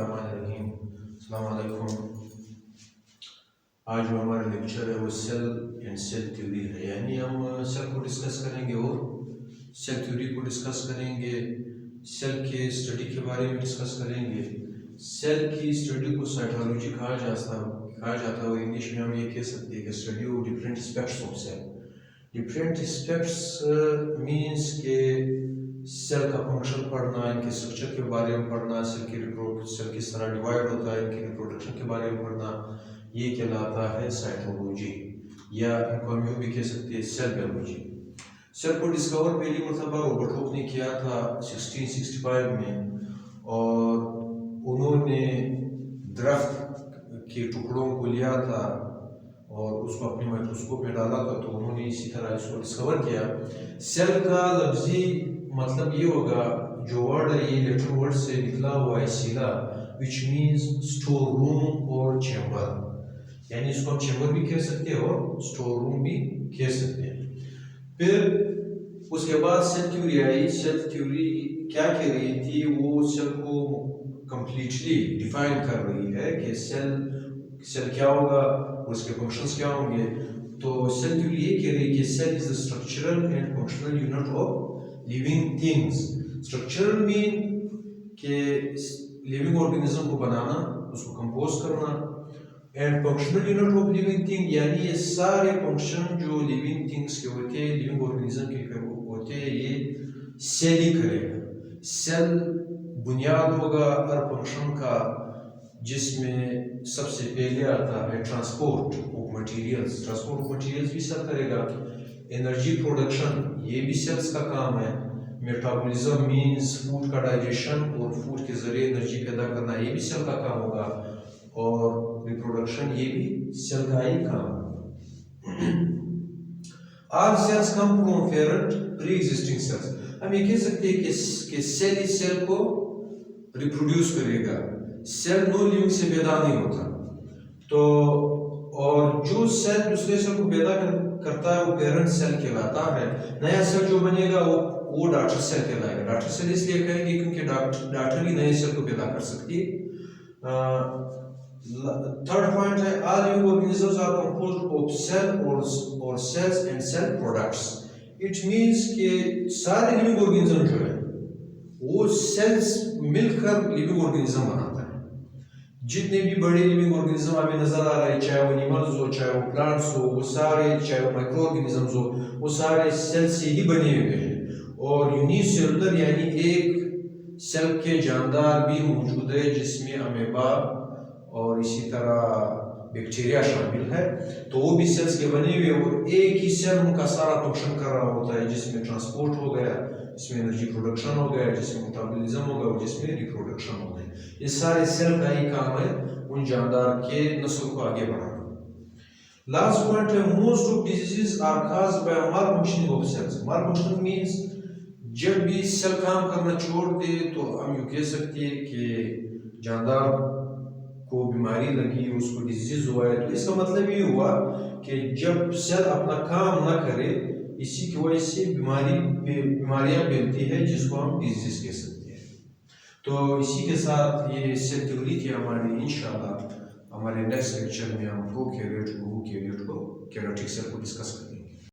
बिस्मिल्लाहिर्रहमानिर्रहीम। अस्सलाम वालेकुम। आज जो हमारा लेक्चर है वो सेल एंड सेल थ्योरी है, यानी हम सेल को डिस्कस करेंगे और सेल थ्योरी को डिस्कस करेंगे, सेल के स्टडी के बारे में डिस्कस करेंगे। सेल की स्टडी को साइटोलॉजी कहा जाता है और इंग्लिश में हम ये कह सकते हैं कि study of different aspects of cell. Different aspects means के सेल का फंक्शन पढ़ना, इनके स्ट्रक्चर के बारे में पढ़ना, सेल किस तरह डिवाइड होता है, इनके रिप्रोडक्शन के बारे में पढ़ना, ये कहलाता है साइटोलॉजी, या इनको हम यूँ भी कह सकते हैं सेल बायोलॉजी। सेल को डिस्कवर पहली मरतबा रॉबर्ट हुक ने किया था 1665 में, और उन्होंने दरख्त के टुकड़ों को लिया था और उसको अपने माइक्रोस्कोप में डाला था, तो उन्होंने इसी तरह इसको डिस्कवर किया। सेल का लफ्जी मतलब ये होगा, जो वर्ड है ये लेटर वर्ड से निकला हुआ है सीधा, विच मीन्स स्टोर रूम और चैम्बर, यानी इसको हम चैम्बर भी कह सकते हैं और स्टोर रूम भी कह सकते हैं। फिर उसके बाद सेल थ्योरी आई। सेल थ्योरी क्या कह रही थी, वो सेल को कंप्लीटली डिफाइन कर रही है कि सेल क्या होगा, उसके फंक्शंस क्या होंगे। तो सेल थ्योरी ये कह रही है कि cell is the structural and functional unit of living things. Structural mean के लिविंग ऑर्गेनिज्म को बनाना, उसको कंपोज करना, and functional unit of living thing, यानी ये सारे फंक्शन जो लिविंग थिंग्स के होते हैं, लिविंग ऑर्गेनिज्म के होते हैं, ये सेल ही करेगा। सेल बुनियाद होगा हर फंक्शन का, जिसमें सबसे पहले आता है transport of materials. Transport of materials भी सेल करेगा। एनर्जी प्रोडक्शन, ये भी सेल्स का काम है। मेटाबॉलिज्म मींस फूड का डाइजेशन और फूड के जरिए एनर्जी पैदा करना, ये भी सेल का काम होगा। और रिप्रोडक्शन, ये भी सेल का ही काम है। All cells come from parent pre-existing cells। हम ये कह सकते हैं कि सेल इस सेल को रिप्रोड्यूस करेगा। सेल नो लिविंग से पैदा नहीं होता, तो और जो सेल दूसरे सेल को पैदा करता है वो पेरेंट सेल कहलाता है। नया सेल जो बनेगा वो डॉटर सेल कहलाएगा। डॉटर सेल इसलिए कहेंगे क्योंकि डॉटर ही नए सेल को पैदा कर सकती है। थर्ड पॉइंट है, all living organisms are composed of cell or cells and cell products। It means कि सारे लिविंग ऑर्गेनिज्म जो है वो सेल्स मिलकर लिविंग ऑर्गेनिज्म बनाता है। जितने भी बड़े लिविंग ऑर्गेनिज्म हमें नजर आ रहे हैं, चाहे वो एनिमल्स हो, चाहे वो प्लांट्स हो, वो सारे, चाहे वो माइक्रो ऑर्गेनिजम्स हो, वो सारे सेल से ही बने हुए हैं। और यूनिसेलुलर यानी एक सेल के जानदार भी मौजूद है, जिसमें अमेबा और इसी तरह बैक्टीरिया शामिल है, तो वो भी सेल्स के बने हुए, और एक ही सेल उनका सारा फंक्शन कर रहा होता है, जिसमें ट्रांसपोर्ट हो गया, जिसमें एनर्जी प्रोडक्शन हो गया, जिसमें मेटाबॉलिज्म हो गया, जिसमें रिप्रोडक्शन हो गया। ये सारे सेल का ही काम है उन जानदार के नस्ल को आगे बढ़ाना। लास्ट पॉइंट है, most of diseases are caused by malfunctioning of cells. Malfunctioning means जब भी सेल काम करना छोड़ दे, तो हम यूँ कह सकते हैं कि जानदार को बीमारी लगी, उसको डिजीज हुआ है, तो इसका मतलब ये हुआ कि जब सेल अपना काम ना करे, इसी की वजह से बीमारियां फैलती है, जिसको हम डिजीज कह सकते हैं। तो इसी के साथ ये सेल थ्योरी थी हमारी। इंशाल्लाह हमारे नेक्स्ट लेक्चर में हम प्रोकैरियोट को यूकैरियोट को कैरियोटिक सेल को डिस्कस करेंगे।